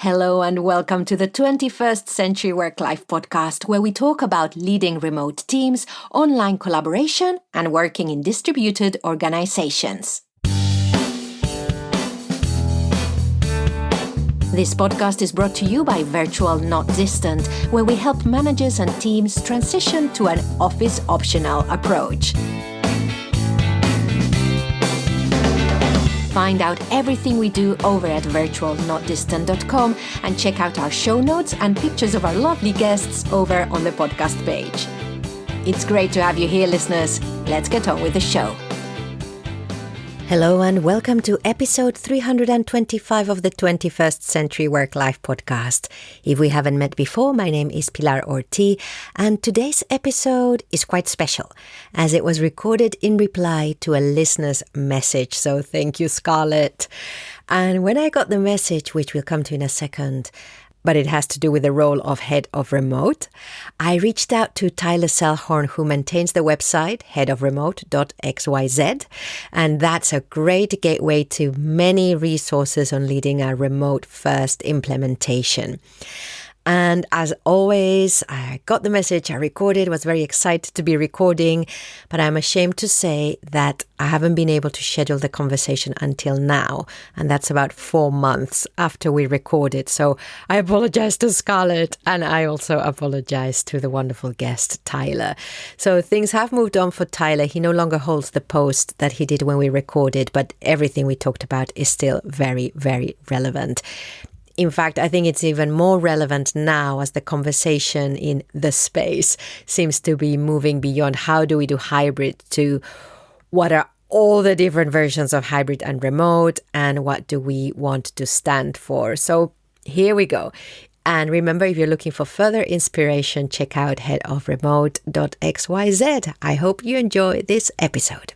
Hello and welcome to the 21st Century Work-Life podcast, where we talk about leading remote teams, online collaboration, and working in distributed organizations. This podcast is brought to you by Virtual Not Distant, where we help managers and teams transition to an office-optional approach. Find out everything we do over at virtualnotdistant.com and check out our show notes and pictures of our lovely guests over on the podcast page. It's great to have you here, listeners. Let's get on with the show. Hello and welcome to episode 325 of the 21st Century Work-Life podcast. If we haven't met before, my name is Pilar Orti, and today's episode is quite special as it was recorded in reply to a listener's message. So thank you, Scarlett. And when I got the message, which we'll come to in a second, but it has to do with the role of head of remote, I reached out to Tyler Selhorn, who maintains the website headofremote.xyz, and that's a great gateway to many resources on leading a remote-first implementation. And as always, I got the message, I recorded, was very excited to be recording, but I'm ashamed to say that I haven't been able to schedule the conversation until now. And that's about 4 months after we recorded. So I apologize to Scarlett, and I also apologize to the wonderful guest, Tyler. So things have moved on for Tyler. He no longer holds the post that he did when we recorded, but everything we talked about is still very, very relevant. In fact, I think it's even more relevant now as the conversation in the space seems to be moving beyond how do we do hybrid to what are all the different versions of hybrid and remote and what do we want to stand for. So here we go. And remember, if you're looking for further inspiration, check out headofremote.xyz. I hope you enjoy this episode.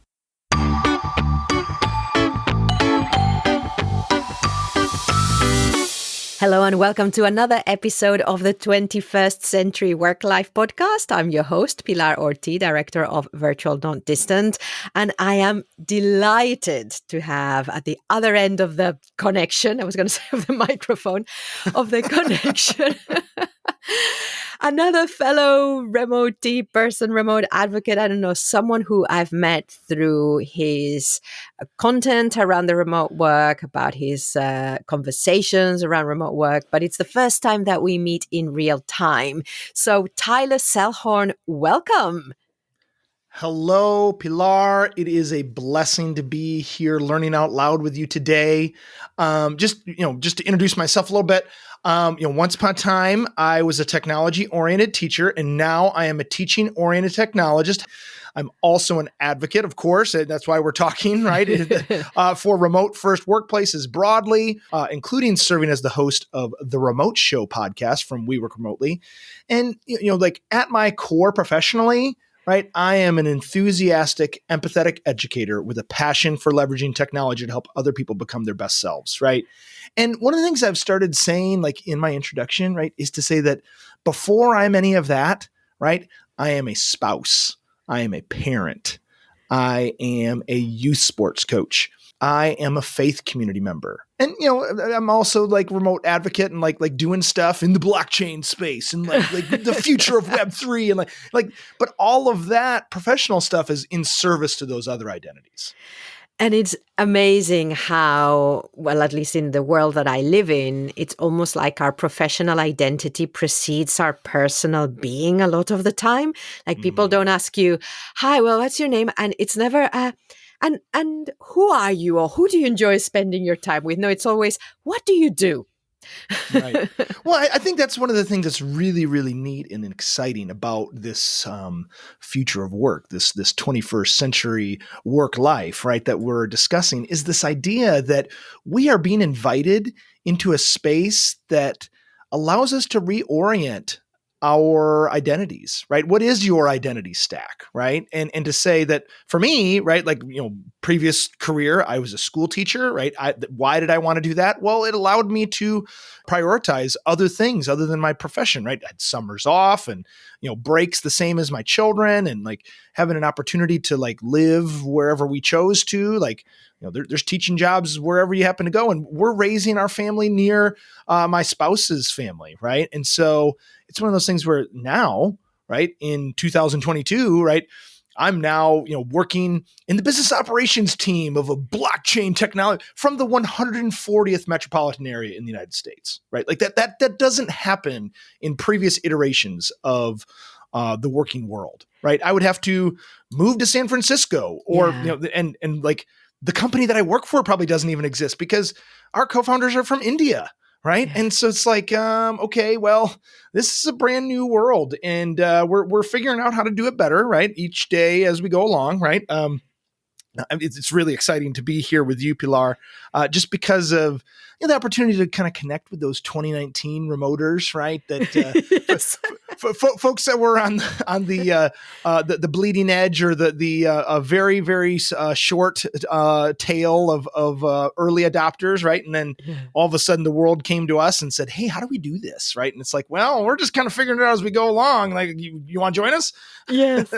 Hello and welcome to another episode of the 21st Century Work-Life podcast. I'm your host, Pilar Orti, Director of Virtual Not Distant, and I am delighted to have at the other end of the connection, I was going to say of the microphone, of the connection, another fellow remote person, remote advocate, I don't know, someone who I've met through his content around the remote work, about his conversations around remote work, but it's the first time that we meet in real time. So Tyler Selhorn, welcome. Hello, Pilar. It is a blessing to be here learning out loud with you today. Just to introduce myself a little bit, once upon a time, I was a technology-oriented teacher, and now I am a teaching-oriented technologist. I'm also an advocate, of course, and that's why we're talking, right, for remote-first workplaces broadly, including serving as the host of the Remote Show podcast from We Work Remotely. And, at my core professionally, right, I am an enthusiastic, empathetic educator with a passion for leveraging technology to help other people become their best selves, right? And one of the things I've started saying, like in my introduction, right, is to say that before I'm any of that, right, I am a spouse, I am a parent, I am a youth sports coach, I am a faith community member. And, I'm also like remote advocate and like doing stuff in the blockchain space and like the future of Web3 and but all of that professional stuff is in service to those other identities. And it's amazing how, well, at least in the world that I live in, it's almost like our professional identity precedes our personal being a lot of the time. Like people don't ask you, hi, well, what's your name? And it's never, and who are you or who do you enjoy spending your time with? No, it's always, what do you do? Right. Well, I think that's one of the things that's really, really neat and exciting about this future of work, this 21st century work life, right, that we're discussing, is this idea that we are being invited into a space that allows us to reorient our identities, right? What is your identity stack, right? And to say that for me, right, previous career, I was a school teacher, right? Why did I want to do that? Well, it allowed me to prioritize other things other than my profession, right? I had summers off and, breaks the same as my children and having an opportunity to live wherever we chose to, there's teaching jobs wherever you happen to go. And we're raising our family near my spouse's family, right? And so it's one of those things where now, right, in 2022, right, I'm now, working in the business operations team of a blockchain technology from the 140th metropolitan area in the United States, right? Like that doesn't happen in previous iterations of the working world, right? I would have to move to San Francisco or, and like the company that I work for probably doesn't even exist because our co-founders are from India. Right. Yeah. And so it's like, okay, well, this is a brand new world and we're figuring out how to do it better. Right. Each day as we go along. Right. It's really exciting to be here with you, Pilar, just because of the opportunity to kind of connect with those 2019 remoters, right? That Yes. folks that were on the bleeding edge or the very very short tail of early adopters, right? And then all of a sudden the world came to us and said, "Hey, how do we do this?" Right? And it's like, well, we're just kind of figuring it out as we go along. Like, you want to join us? Yes.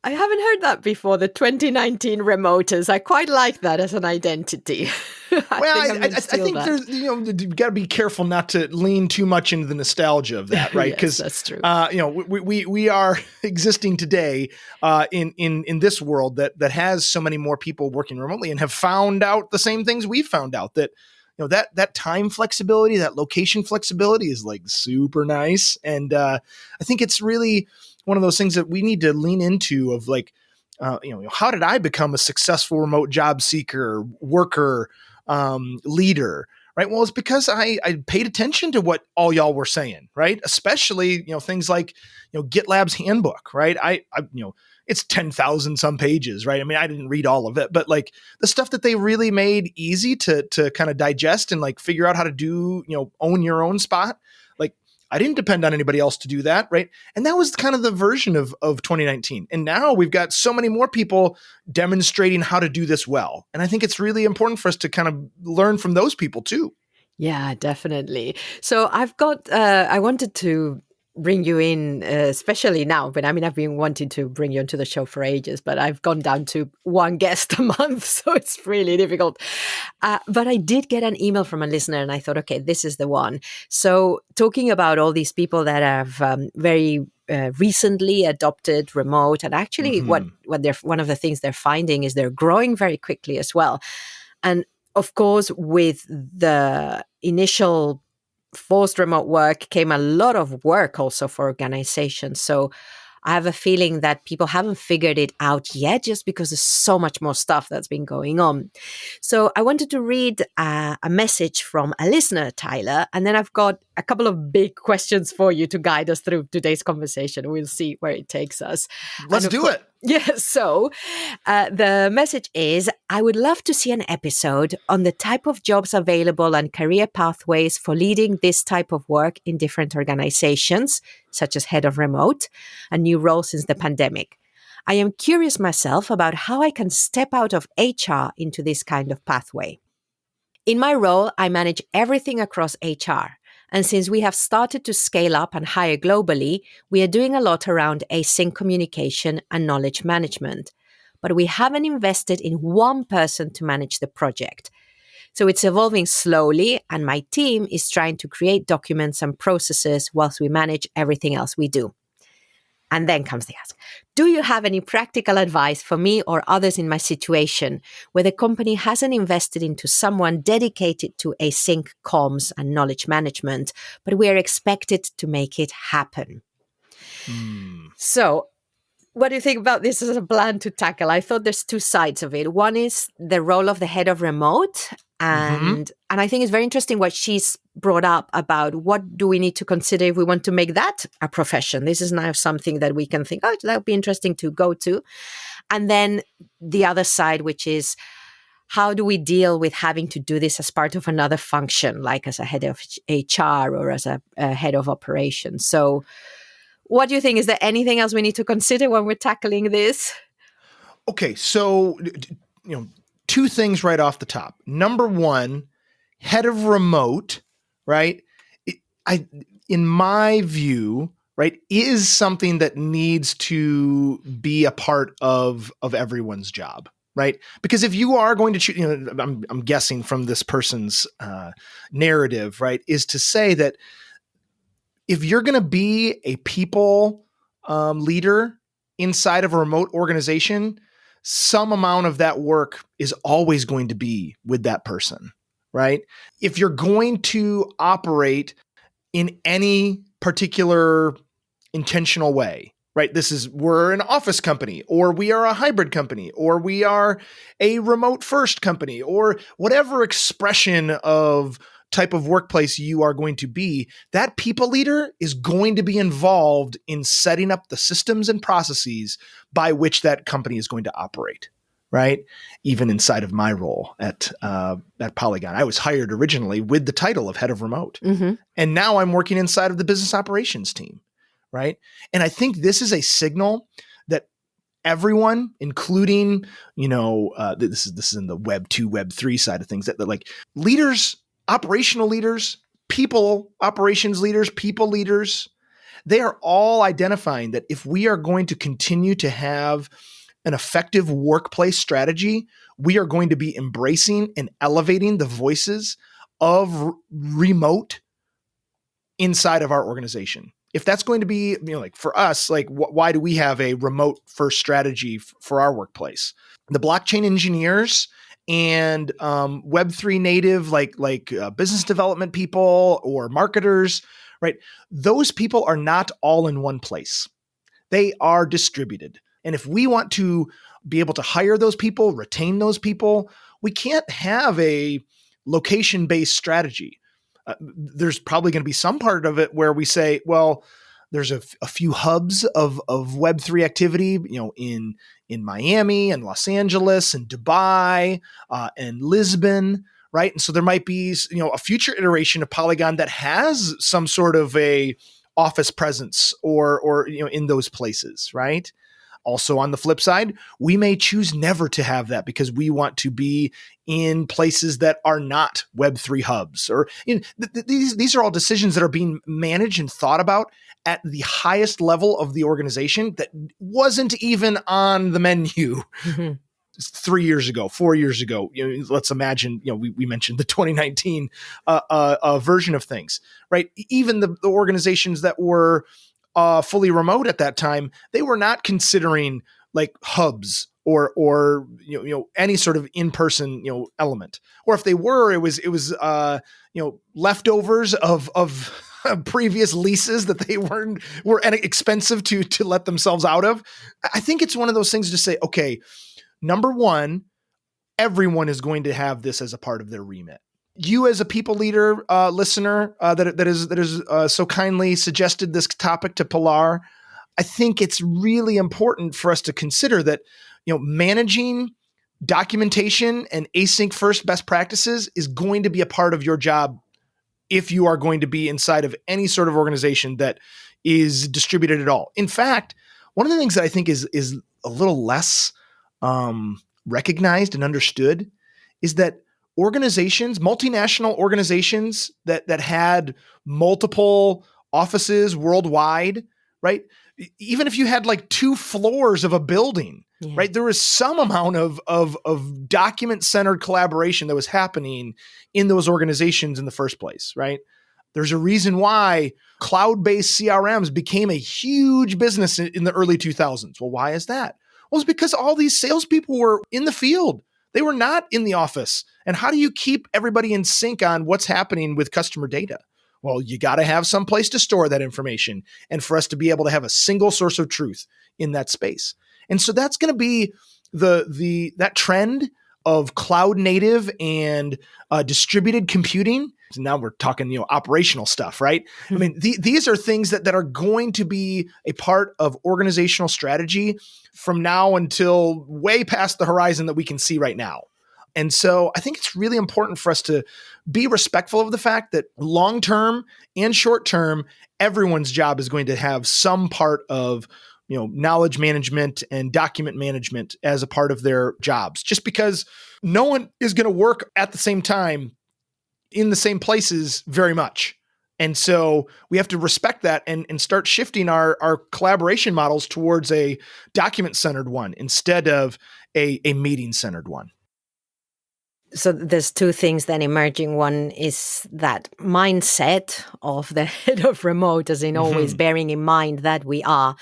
I haven't heard that before, the 2019 remoters. I quite like that as an identity. I think there's, you've got to be careful not to lean too much into the nostalgia of that, right? Because yes, that's true. We are existing today in this world that has so many more people working remotely and have found out the same things we found out, that that time flexibility, that location flexibility is like super nice. And I think it's really one of those things that we need to lean into of like, how did I become a successful remote job seeker, worker, leader? Right. Well, it's because I paid attention to what all y'all were saying, right? Especially, things like, GitLab's handbook, right? I it's 10,000 some pages, right? I mean, I didn't read all of it, but like the stuff that they really made easy to kind of digest and like figure out how to do, own your own spot. Like, I didn't depend on anybody else to do that, right? And that was kind of the version of 2019. And now we've got so many more people demonstrating how to do this well. And I think it's really important for us to kind of learn from those people too. Yeah, definitely. So I wanted to bring you in, especially now, but I mean, I've been wanting to bring you into the show for ages, but I've gone down to one guest a month, so it's really difficult. But I did get an email from a listener and I thought, okay, this is the one. So talking about all these people that have very recently adopted remote, and actually what they're, one of the things they're finding is they're growing very quickly as well. And of course, with the initial forced remote work came a lot of work also for organizations. So I have a feeling that people haven't figured it out yet just because there's so much more stuff that's been going on. So I wanted to read a message from a listener, Tyler, and then I've got a couple of big questions for you to guide us through today's conversation. We'll see where it takes us. Let's do it. Yes. So the message is, I would love to see an episode on the type of jobs available and career pathways for leading this type of work in different organizations, such as head of remote, a new role since the pandemic. I am curious myself about how I can step out of HR into this kind of pathway. In my role, I manage everything across HR. And since we have started to scale up and hire globally, we are doing a lot around async communication and knowledge management. But we haven't invested in one person to manage the project. So it's evolving slowly, and my team is trying to create documents and processes whilst we manage everything else we do. And then comes the ask. Do you have any practical advice for me or others in my situation where the company hasn't invested into someone dedicated to async comms and knowledge management, but we are expected to make it happen? So what do you think about this as a plan to tackle? I thought there's two sides of it. One is the role of the head of remote. And I think it's very interesting what she's brought up about what do we need to consider if we want to make that a profession. This is now something that we can think, oh, that would be interesting to go to. And then the other side, which is how do we deal with having to do this as part of another function, like as a head of HR or as a head of operations? So what do you think? Is there anything else we need to consider when we're tackling this? Okay, so, two things right off the top. Number one, head of remote, right? In my view, right, is something that needs to be a part of everyone's job, right? Because if you are going to choose, I'm guessing from this person's narrative, right, is to say that if you're going to be a people leader inside of a remote organization, some amount of that work is always going to be with that person, right? If you're going to operate in any particular intentional way, right? We're an office company, or we are a hybrid company, or we are a remote first company, or whatever expression of type of workplace you are going to be, that people leader is going to be involved in setting up the systems and processes by which that company is going to operate, right? Even inside of my role at Polygon, I was hired originally with the title of head of remote. Mm-hmm. And now I'm working inside of the business operations team, right? And I think this is a signal that everyone, including, this is in the Web 2, Web 3 side of things, that like leaders, operational leaders, people operations leaders, people leaders, they are all identifying that if we are going to continue to have an effective workplace strategy, we are going to be embracing and elevating the voices of remote inside of our organization. If that's going to be, like for us, like why do we have a remote first strategy for our workplace? The blockchain engineers and Web3 native, like business development people or marketers, right? Those people are not all in one place. They are distributed. And if we want to be able to hire those people, retain those people, we can't have a location-based strategy. There's probably going to be some part of it where we say, well, there's a few hubs of Web3 activity, in Miami and Los Angeles and Dubai and Lisbon, right? And so there might be, a future iteration of Polygon that has some sort of a office presence or in those places, right? Also, on the flip side, we may choose never to have that because we want to be in places that are not Web3 hubs. Or these are all decisions that are being managed and thought about at the highest level of the organization that wasn't even on the menu. Mm-hmm. 3 years ago, 4 years ago. Let's imagine, we mentioned the 2019 version of things, right? Even the organizations that were fully remote at that time, they were not considering like hubs or any sort of in-person element. Or if they were, it was leftovers of previous leases that they were expensive to let themselves out of. I think it's one of those things to say, okay, number one, everyone is going to have this as a part of their remit. You as a people leader, listener, that is so kindly suggested this topic to Pilar, I think it's really important for us to consider that, managing documentation and async first best practices is going to be a part of your job if you are going to be inside of any sort of organization that is distributed at all. In fact, one of the things that I think is a little less recognized and understood is that organizations, multinational organizations that had multiple offices worldwide, right? Even if you had like 2 floors of a building, right? There was some amount of document-centered collaboration that was happening in those organizations in the first place, right? There's a reason why cloud-based CRMs became a huge business in the early 2000s. Well, why is that? Well, it's because all these salespeople were in the field. They were not in the office. And how do you keep everybody in sync on what's happening with customer data? Well, you got to have some place to store that information and for us to be able to have a single source of truth in that space. And so that's going to be that trend of cloud native and distributed computing. So now we're talking, operational stuff, right? Mm-hmm. I mean, these are things that are going to be a part of organizational strategy from now until way past the horizon that we can see right now. And so I think it's really important for us to be respectful of the fact that long-term and short-term, everyone's job is going to have some part of knowledge management and document management as a part of their jobs, just because no one is going to work at the same time in the same places very much. And so we have to respect that and start shifting our collaboration models towards a document-centered one instead of a meeting-centered one. So there's two things then emerging. One is that mindset of the head of remote, as in always bearing in mind that we are.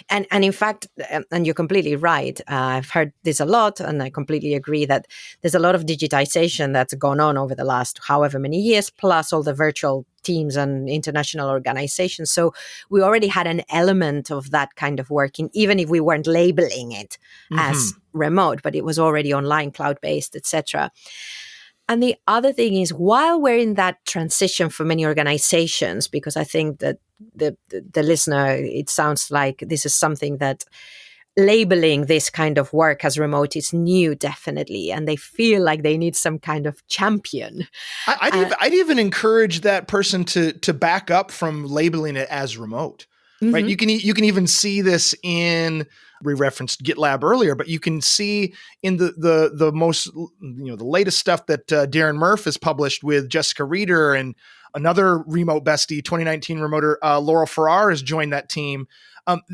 And in fact, and you're completely right. I've heard this a lot, and I completely agree that there's a lot of digitization that's gone on over the last however many years, plus all the virtual teams and international organizations. So we already had an element of that kind of working, even if we weren't labeling it as remote, but it was already online, cloud-based, etc. And the other thing is, while we're in that transition for many organizations, because I think that the listener, it sounds like this is something that labeling this kind of work as remote is new, definitely, and they feel like they need some kind of champion. I'd even encourage that person to back up from labeling it as remote. Right? You can even see this in, we referenced GitLab earlier, but you can see in the most, the latest stuff that Darren Murph has published with Jessica Reeder, and another remote bestie, 2019 remoter, Laurel Farrar has joined that team.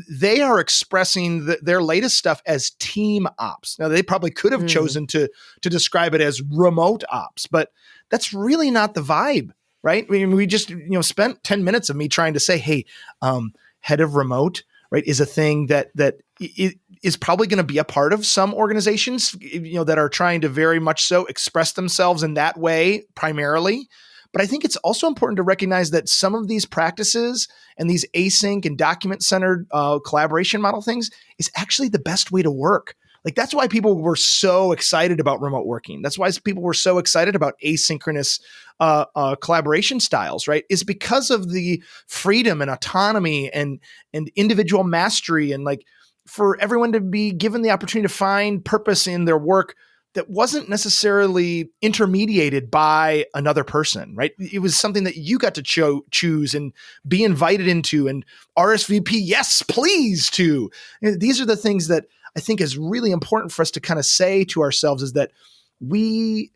They are expressing their latest stuff as team ops. Now, they probably could have chosen to describe it as remote ops, but that's really not the vibe, right? I mean, we just spent 10 minutes of me trying to say, hey, head of remote, right, is a thing that is probably going to be a part of some organizations, that are trying to very much so express themselves in that way primarily. But I think it's also important to recognize that some of these practices and these async and document-centered collaboration model things is actually the best way to work. Like, that's why people were so excited about remote working. That's why people were so excited about asynchronous collaboration styles, right? Is because of the freedom and autonomy and individual mastery, and like for everyone to be given the opportunity to find purpose in their work that wasn't necessarily intermediated by another person, right? It was something that you got to choose and be invited into and RSVP, yes, please, to. These are the things that I think is really important for us to kind of say to ourselves, is that we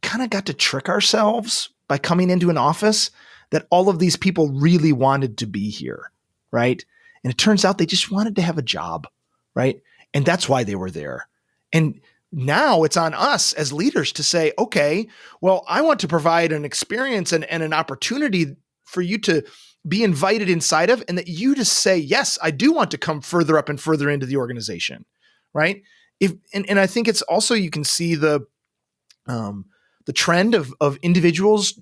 kind of got to trick ourselves by coming into an office that all of these people really wanted to be here, right? And it turns out they just wanted to have a job, right? And that's why they were there. And now it's on us as leaders to say, okay, well, I want to provide an experience and an opportunity for you to be invited inside of, and that you just say, yes, I do want to come further up and further into the organization, right? And I think it's also, you can see the trend of individuals,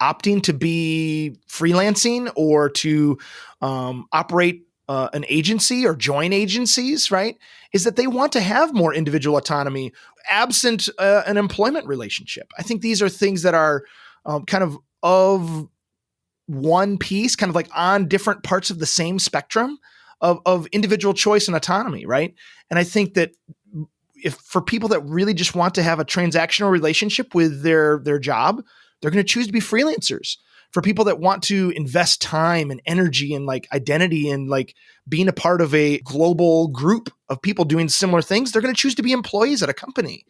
opting to be freelancing or to operate an agency or join agencies, right? Is that they want to have more individual autonomy absent an employment relationship. I think these are things that are kind of one piece, kind of like on different parts of the same spectrum of individual choice and autonomy, right? And I think that if for people that really just want to have a transactional relationship with their job, they're going to choose to be freelancers. For people that want to invest time and energy and like identity and like being a part of a global group of people doing similar things, they're going to choose to be employees at a company.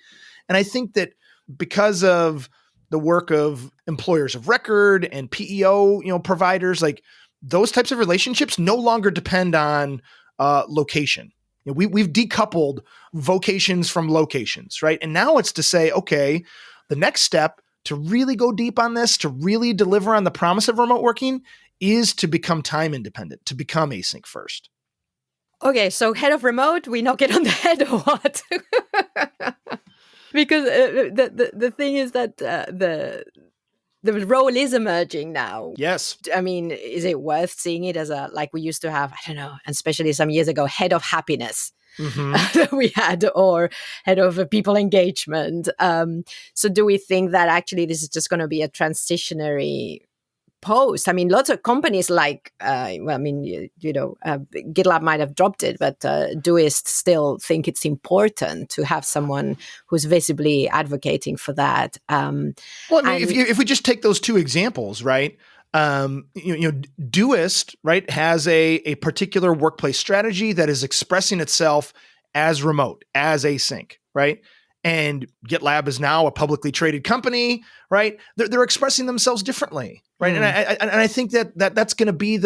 And I think that because of the work of employers of record and PEO, providers, like those types of relationships no longer depend on location. We've decoupled vocations from locations, right? And now it's to say, okay, the next step to really go deep on this, to really deliver on the promise of remote working, is to become time independent, to become async first. Okay, so head of remote, we knock it on the head or what? Because the thing is that the role is emerging now. Yes. I mean, is it worth seeing it as like we used to have, I don't know, and especially some years ago, head of happiness that we had, or head of people engagement. So do we think that actually this is just going to be a transitionary post? I mean, lots of companies like, GitLab might have dropped it, but doists still think it's important to have someone who's visibly advocating for that. Well, I mean, if we just take those two examples, right? Doist, right, has a particular workplace strategy that is expressing itself as remote, as async, right? and GitLab is now a publicly traded company, right? They're expressing themselves differently, right? And I think that's going to be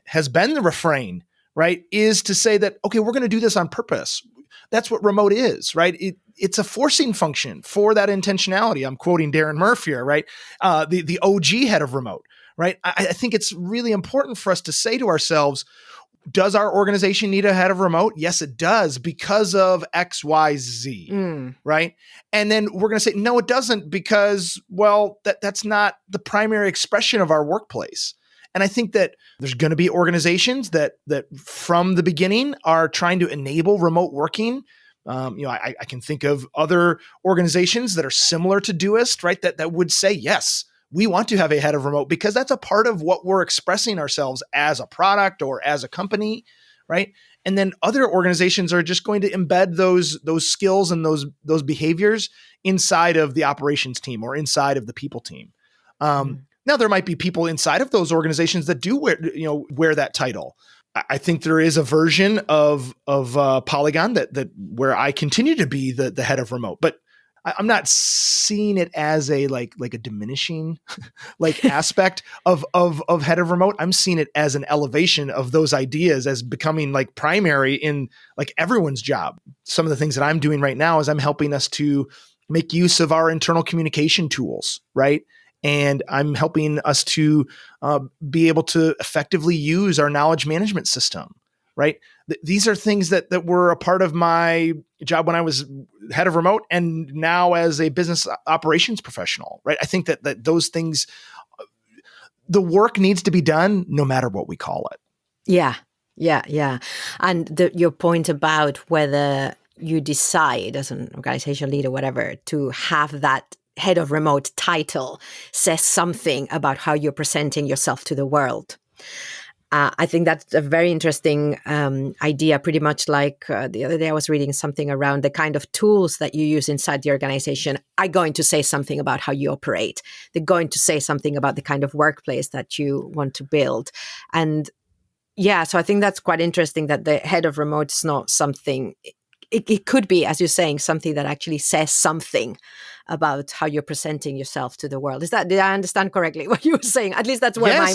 has been the refrain, right? Is to say that, okay, we're going to do this on purpose. That's what remote is, right? It's a forcing function for that intentionality. I'm quoting Darren Murph here, right? The OG head of remote, right? I think it's really important for us to say to ourselves, does our organization need a head of remote? Yes, it does, because of X, Y, Z, right? And then we're going to say, no, it doesn't, because, well, that's not the primary expression of our workplace. And I think that there's going to be organizations that from the beginning are trying to enable remote working. I can think of other organizations that are similar to Doist, right? That would say, yes, we want to have a head of remote because that's a part of what we're expressing ourselves as a product or as a company, right? And then other organizations are just going to embed those skills and those behaviors inside of the operations team or inside of the people team. Now, there might be people inside of those organizations that do wear that title. I think there is a version of Polygon that where I continue to be the head of remote, but I'm not seeing it as a like a diminishing aspect of head of remote. I'm seeing it as an elevation of those ideas as becoming like primary in like everyone's job. Some of the things that I'm doing right now is I'm helping us to make use of our internal communication tools, right? And I'm helping us to be able to effectively use our knowledge management system, right? These are things that were a part of my job when I was head of remote and now as a business operations professional, right? I think that those things, the work needs to be done no matter what we call it. Yeah. And your point about whether you decide as an organization leader, whatever, to have that head of remote title says something about how you're presenting yourself to the world. I think that's a very interesting idea, pretty much like the other day I was reading something around the kind of tools that you use inside the organization are going to say something about how you operate. They're going to say something about the kind of workplace that you want to build. And yeah, so I think that's quite interesting that the head of remote is not something, it could be, as you're saying, something that actually says something about how you're presenting yourself to the world. Did I understand correctly what you were saying? At least that's where my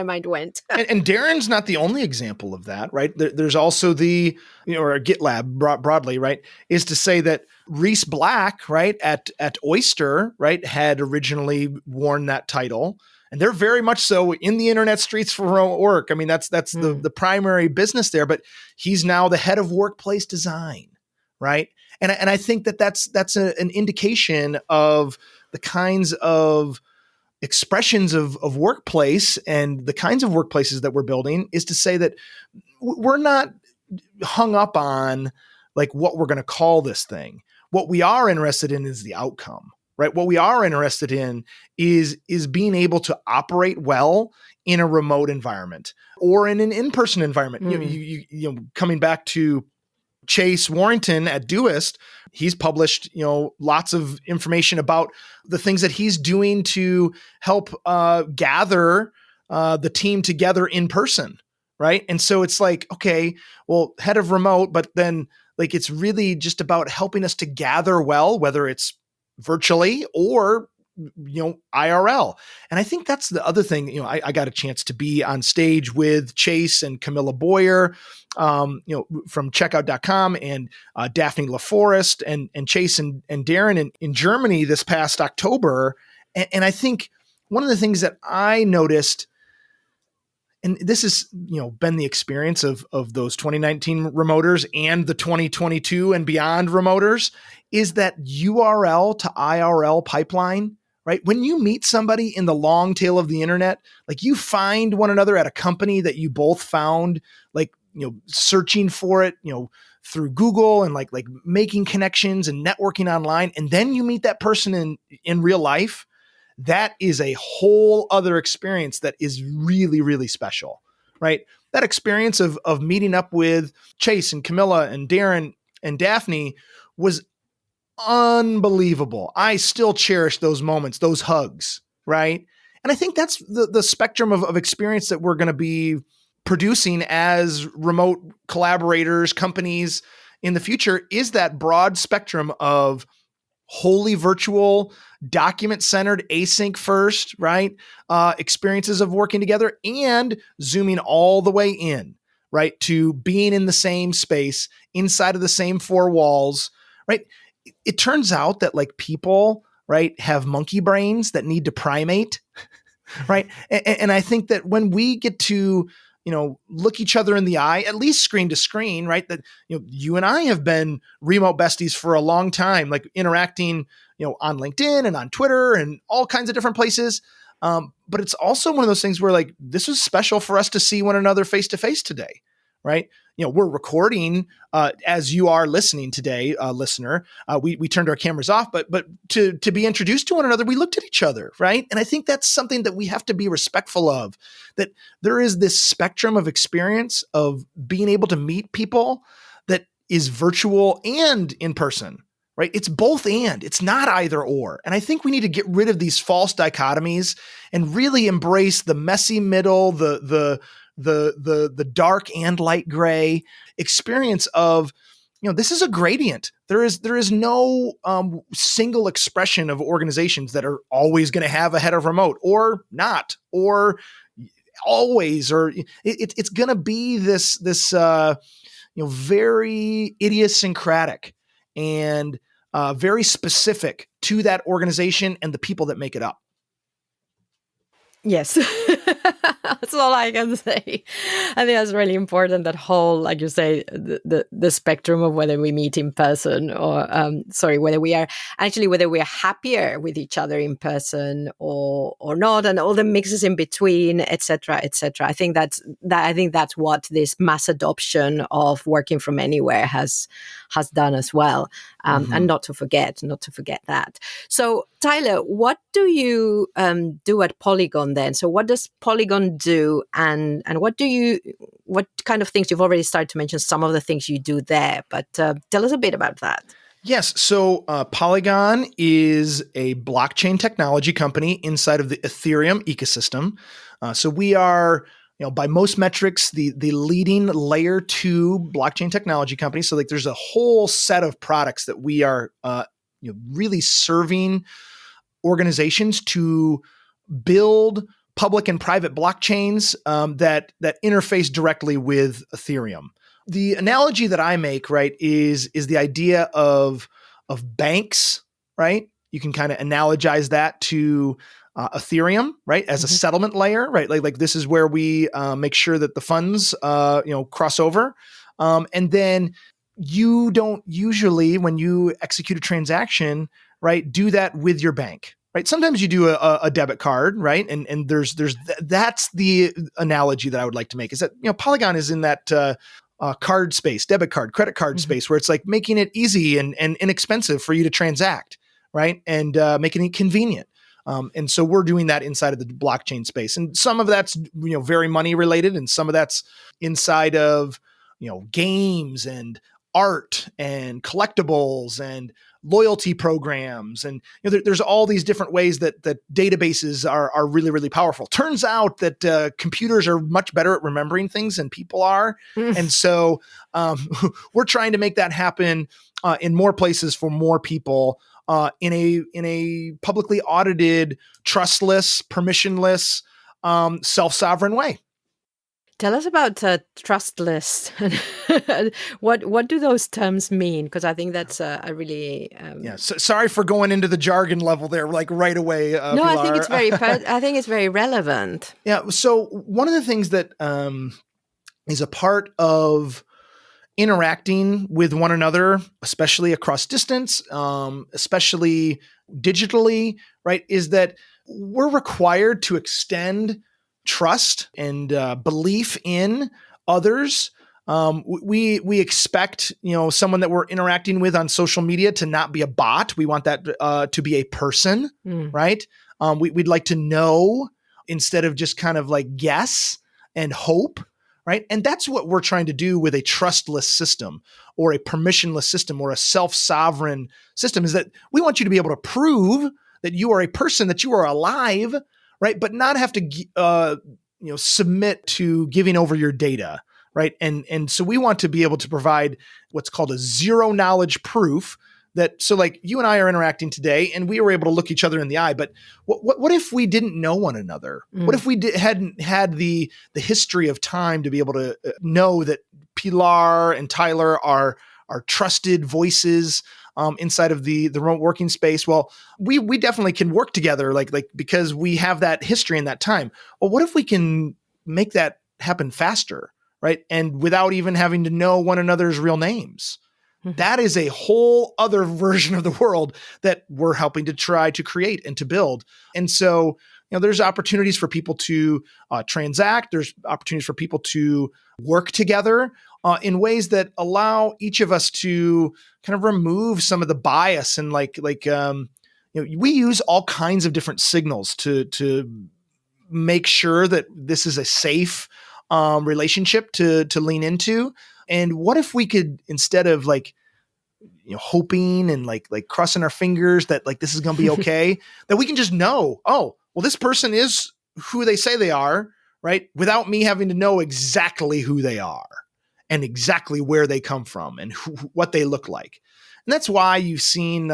mind went. and Darren's not the only example of that, right? There's also the, or GitLab broadly, right, is to say that Reese Black, right, at Oyster, right, had originally worn that title. And they're very much so in the internet streets for remote work. I mean, that's the primary business there, but he's now the head of workplace design, right? And I think that's an indication of the kinds of expressions of workplace and the kinds of workplaces that we're building, is to say that we're not hung up on like what we're going to call this thing. What we are interested in is the outcome. Right. What we are interested in is being able to operate well in a remote environment or in an in-person environment. You know, coming back to Chase Warrington at Doist, he's published, lots of information about the things that he's doing to help gather the team together in person. Right. And so it's like, okay, well, head of remote, but then like it's really just about helping us to gather well, whether it's virtually or, IRL. And I think that's the other thing. I got a chance to be on stage with Chase and Camilla Boyer, from checkout.com and Daphne LaForest and Chase and Darren in Germany this past October. And I think one of the things that I noticed, and this has, been the experience of those 2019 remoters and the 2022 and beyond remoters, is that URL to IRL pipeline, right? When you meet somebody in the long tail of the internet, like you find one another at a company that you both found, like, searching for it, through Google and like making connections and networking online. And then you meet that person in real life. That is a whole other experience that is really, really special, right? That experience of meeting up with Chase and Camilla and Darren and Daphne was unbelievable. I still cherish those moments, those hugs, right? And I think that's the spectrum of experience that we're going to be producing as remote collaborators, companies in the future is that broad spectrum of wholly virtual, document-centered, async first, right? Experiences of working together and zooming all the way in, right? To being in the same space, inside of the same four walls, right? It turns out that like people, right, have monkey brains that need to primate, right? And I think that when we get to, look each other in the eye, at least screen to screen, right? That, you and I have been remote besties for a long time, like interacting, on LinkedIn and on Twitter and all kinds of different places. But it's also one of those things where like, this is special for us to see one another face to face today, right? We're recording as you are listening today, listener. We turned our cameras off, but to be introduced to one another, we looked at each other, right? And I think that's something that we have to be respectful of, that there is this spectrum of experience of being able to meet people that is virtual and in person, right? It's both and, it's not either or. And I think we need to get rid of these false dichotomies and really embrace the messy middle, the dark and light gray experience of, this is a gradient. There is no single expression of organizations that are always going to have a head of remote or not, or always, or it's going to be this very idiosyncratic and very specific to that organization and the people that make it up. Yes, that's all I can say. I think that's really important, that whole, like you say, the spectrum of whether we meet in person or, whether we are happier with each other in person or not, and all the mixes in between, etc., etc. I think that's what this mass adoption of working from anywhere has done as well. And not to forget that. So, Tyler, what do you do at Polygon then? So what does Polygon do, and what kind of things? You've already started to mention some of the things you do there, but tell us a bit about that. Yes. So Polygon is a blockchain technology company inside of the Ethereum ecosystem. So we are, by most metrics, the leading layer 2 blockchain technology company. So like there's a whole set of products that we are really serving organizations to build public and private blockchains that interface directly with Ethereum. The analogy that I make, right, is the idea of banks, right? You can kind of analogize that to Ethereum, right, as a settlement layer, right? Like this is where we make sure that the funds, cross over, and then you don't usually, when you execute a transaction, right, do that with your bank. Right. Sometimes you do a debit card, right? And that's the analogy that I would like to make, is that, Polygon is in that card space, debit card, credit card space, where it's like making it easy and inexpensive for you to transact, right? And making it convenient. And so we're doing that inside of the blockchain space. And some of that's, very money related, and some of that's inside of, games and art and collectibles and loyalty programs. And there's all these different ways that databases are really, really powerful. Turns out that computers are much better at remembering things than people are. And so we're trying to make that happen in more places for more people in a publicly audited, trustless, permissionless, self-sovereign way. Tell us about trustless. What do those terms mean? Because I think that's a really sorry for going into the jargon level there, like right away. No, Pilar. I think it's very relevant. Yeah. So one of the things that is a part of interacting with one another, especially across distance, especially digitally, right, is that we're required to extend trust and belief in others. We expect, someone that we're interacting with on social media to not be a bot. We want that to be a person, right? We'd like to know instead of just kind of like guess and hope, right? And that's what we're trying to do with a trustless system or a permissionless system or a self-sovereign system, is that we want you to be able to prove that you are a person, that you are alive, right? But not have to, submit to giving over your data, right? And so we want to be able to provide what's called a zero knowledge proof that, so like you and I are interacting today and we were able to look each other in the eye, but what if we didn't know one another? What if we hadn't had the history of time to be able to know that Pilar and Tyler are trusted voices inside of the remote working space? Well, we definitely can work together, like because we have that history and that time. Well, what if we can make that happen faster, right? And without even having to know one another's real names? That is a whole other version of the world that we're helping to try to create and to build. And so, there's opportunities for people to transact. There's opportunities for people to work together in ways that allow each of us to kind of remove some of the bias and we use all kinds of different signals to make sure that this is a safe relationship to lean into. And what if we could, instead of hoping and like crossing our fingers that this is going to be okay, that we can just know, oh, well, this person is who they say they are, right? Without me having to know exactly who they are and exactly where they come from and what they look like. And that's why you've seen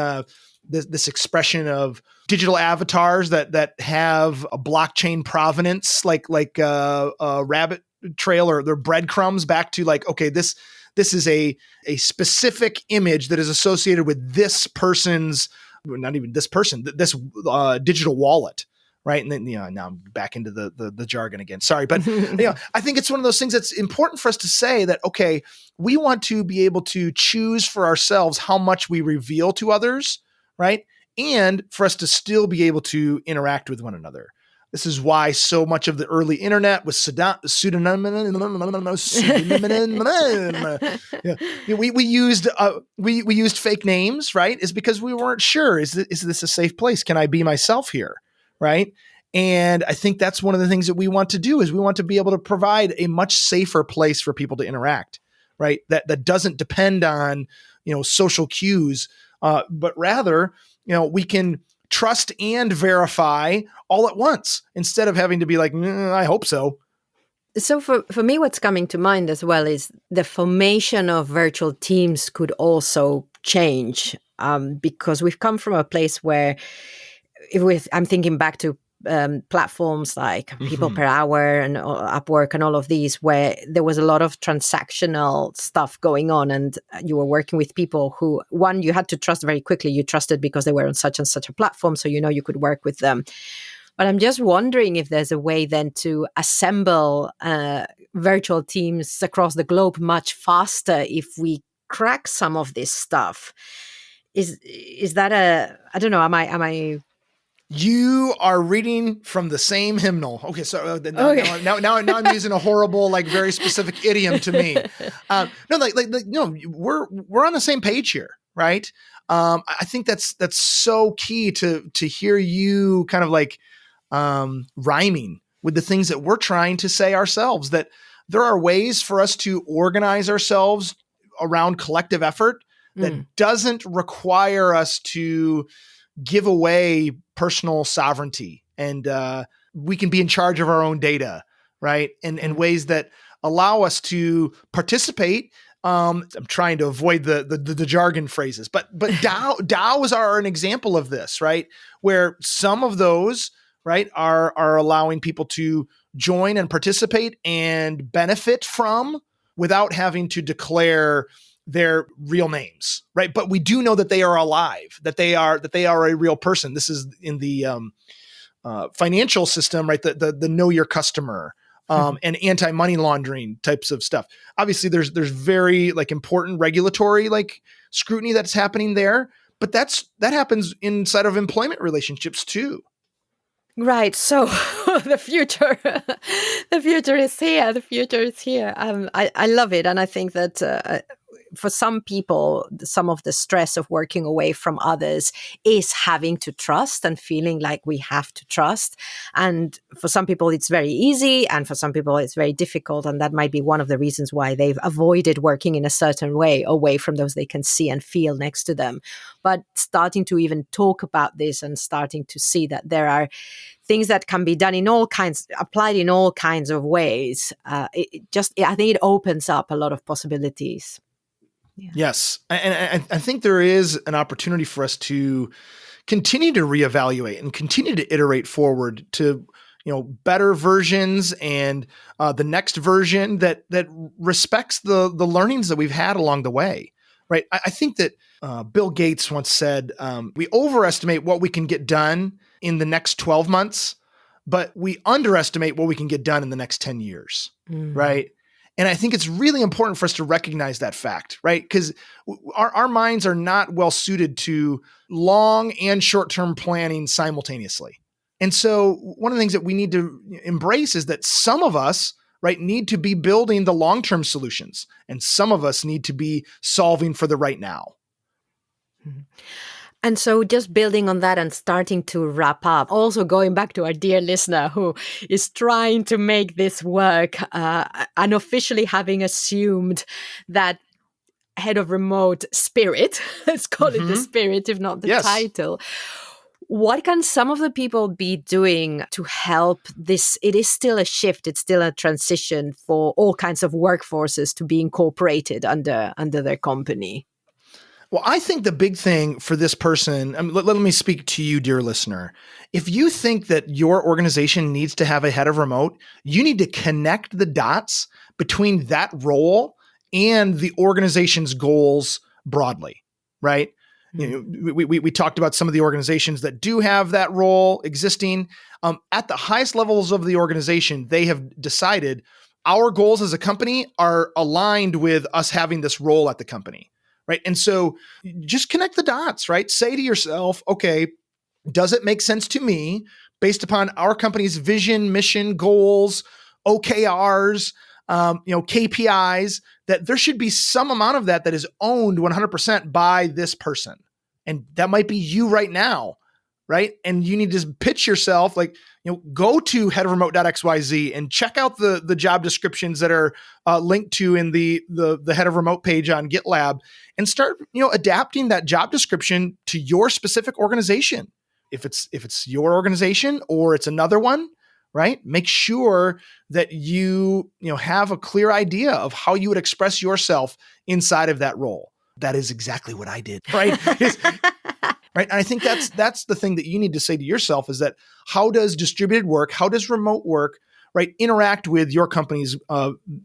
this expression of digital avatars that have a blockchain provenance, like a rabbit trail or their breadcrumbs back to okay, this is a specific image that is associated with this person's, not even this person, this digital wallet, right? And then now I'm back into the jargon again. Sorry, but I think it's one of those things that's important for us to say that, okay, we want to be able to choose for ourselves how much we reveal to others, right? And for us to still be able to interact with one another. This is why so much of the early internet was pseudonym. We used fake names, right? Is because we weren't sure. Is this a safe place? Can I be myself here, right? And I think that's one of the things that we want to do, is we want to be able to provide a much safer place for people to interact, right? That doesn't depend on social cues, but rather we can trust and verify all at once instead of having to be like, I hope so. So for me, what's coming to mind as well is the formation of virtual teams could also change, because we've come from a place where, I'm thinking back to platforms like People Per Hour and Upwork and all of these, where there was a lot of transactional stuff going on, and you were working with people who, one, you had to trust very quickly. You trusted because they were on such and such a platform, so you could work with them. But I'm just wondering if there's a way then to assemble virtual teams across the globe much faster if we crack some of this stuff. Is that I don't know, am I You are reading from the same hymnal. Okay, so now I'm using a horrible, very specific idiom to me. We're on the same page here, right? I think that's so key to hear you kind of rhyming with the things that we're trying to say ourselves. That there are ways for us to organize ourselves around collective effort that doesn't require us to give away personal sovereignty, and we can be in charge of our own data, right? And ways that allow us to participate. I'm trying to avoid the jargon phrases, but DAOs are an example of this, right? Where some of those, right, are allowing people to join and participate and benefit from without having to declare their real names, right? But we do know that they are alive, that they are a real person. This is in the financial system, right? The know your customer and anti-money laundering types of stuff. Obviously, there's very important regulatory scrutiny that's happening there, but that happens inside of employment relationships too. Right. So the future is here. The future is here. I love it. And I think that for some people, some of the stress of working away from others is having to trust and feeling like we have to trust. And for some people, it's very easy. And for some people, it's very difficult. And that might be one of the reasons why they've avoided working in a certain way away from those they can see and feel next to them. But starting to even talk about this and starting to see that there are things that can be done applied in all kinds of ways. I think it opens up a lot of possibilities. Yeah. Yes. And I think there is an opportunity for us to continue to reevaluate and continue to iterate forward to, better versions and the next version that respects the learnings that we've had along the way. Right. I think that Bill Gates once said, we overestimate what we can get done in the next 12 months, but we underestimate what we can get done in the next 10 years. Right. And I think it's really important for us to recognize that fact, right? Because our minds are not well suited to long and short-term planning simultaneously. And so one of the things that we need to embrace is that some of us, right, need to be building the long-term solutions, and some of us need to be solving for the right now. Mm-hmm. And so just building on that and starting to wrap up, also going back to our dear listener who is trying to make this work, unofficially having assumed that head of remote spirit, let's call it the spirit, if not the title. What can some of the people be doing to help this? It is still a shift. It's still a transition for all kinds of workforces to be incorporated under their company. Well, I think the big thing for this person, let me speak to you, dear listener. If you think that your organization needs to have a head of remote, you need to connect the dots between that role and the organization's goals broadly, right? We talked about some of the organizations that do have that role existing. At the highest levels of the organization, they have decided our goals as a company are aligned with us having this role at the company. Right. And so just connect the dots, right? Say to yourself, okay, does it make sense to me based upon our company's vision, mission, goals, OKRs, KPIs, that there should be some amount of that is owned 100% by this person. And that might be you right now. Right. And you need to pitch yourself like, go to headofremote.xyz and check out the job descriptions that are linked to in the head of remote page on GitLab and start, adapting that job description to your specific organization. If it's your organization or it's another one, right? Make sure that you have a clear idea of how you would express yourself inside of that role. That is exactly what I did, right? Right. And I think that's the thing that you need to say to yourself is that how does distributed work, how does remote work, right, interact with your company's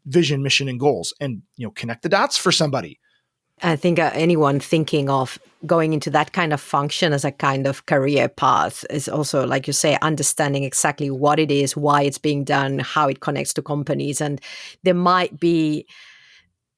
vision, mission, and goals, and connect the dots for somebody. I think anyone thinking of going into that kind of function as a kind of career path is also, like you say, understanding exactly what it is, why it's being done, how it connects to companies, and there might be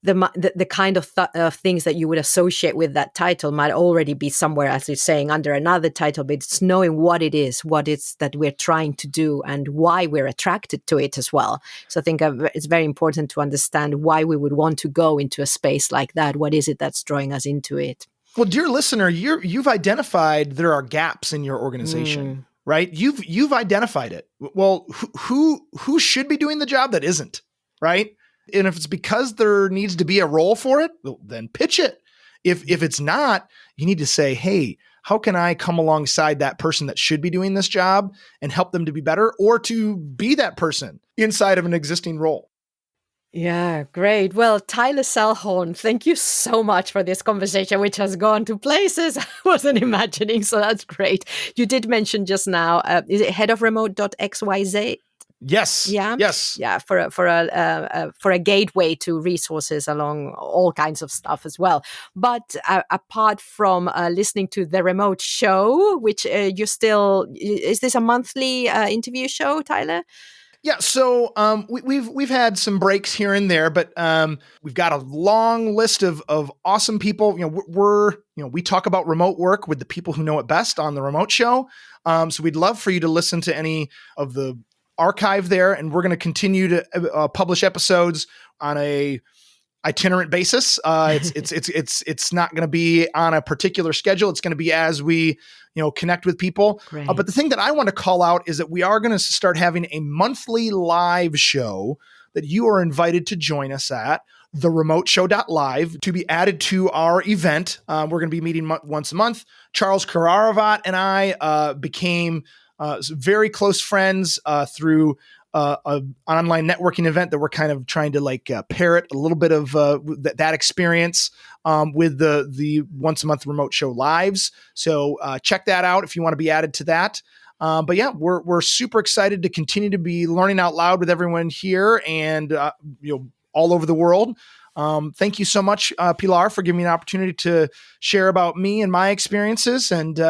the kind of things that you would associate with that title might already be somewhere, as you're saying, under another title, but it's knowing what it is, what it's that we're trying to do and why we're attracted to it as well. So I think it's very important to understand why we would want to go into a space like that. What is it that's drawing us into it? Well, dear listener, you've identified there are gaps in your organization, right? You've identified it. Well, who should be doing the job that isn't, right? And if it's because there needs to be a role for it, well, then pitch it. If it's not, you need to say, hey, how can I come alongside that person that should be doing this job and help them to be better or to be that person inside of an existing role? Yeah, great. Well, Tyler Selhorn, thank you so much for this conversation, which has gone to places I wasn't imagining. So that's great. You did mention just now, is it headofremote.xyz? Yes. Yeah. Yes. Yeah. For a gateway to resources along all kinds of stuff as well. But apart from listening to the remote show, which is this a monthly interview show, Tyler? Yeah, so we've had some breaks here and there, but we've got a long list of awesome people. We talk about remote work with the people who know it best on the remote show. So we'd love for you to listen to any of the archive there, and we're going to continue to publish episodes on a itinerant basis. It's not going to be on a particular schedule. It's going to be as we connect with people. But the thing that I want to call out is that we are going to start having a monthly live show that you are invited to join us at, theremoteshow.live, to be added to our event. We're going to be meeting once a month. Charles Kararavat and I became very close friends through an online networking event that we're kind of trying to parrot a little bit of that experience with the once a month remote show lives. So check that out if you want to be added to that. But yeah, we're super excited to continue to be learning out loud with everyone here and all over the world. Thank you so much, Pilar, for giving me an opportunity to share about me and my experiences, and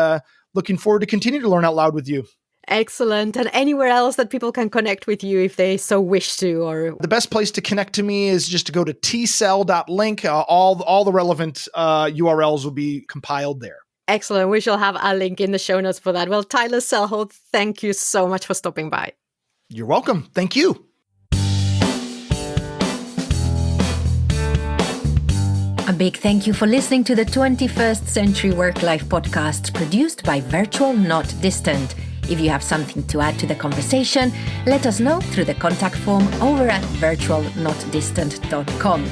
looking forward to continue to learn out loud with you. Excellent. And anywhere else that people can connect with you if they so wish to? Or the best place to connect to me is just to go to tcell.link. All the relevant URLs will be compiled there. Excellent. We shall have a link in the show notes for that. Well, Tyler Selholt, thank you so much for stopping by. You're welcome. Thank you. A big thank you for listening to the 21st Century Work-Life podcast produced by Virtual Not Distant. If you have something to add to the conversation, let us know through the contact form over at virtualnotdistant.com.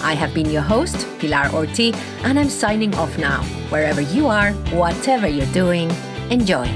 I have been your host, Pilar Orti, and I'm signing off now. Wherever you are, whatever you're doing, enjoy.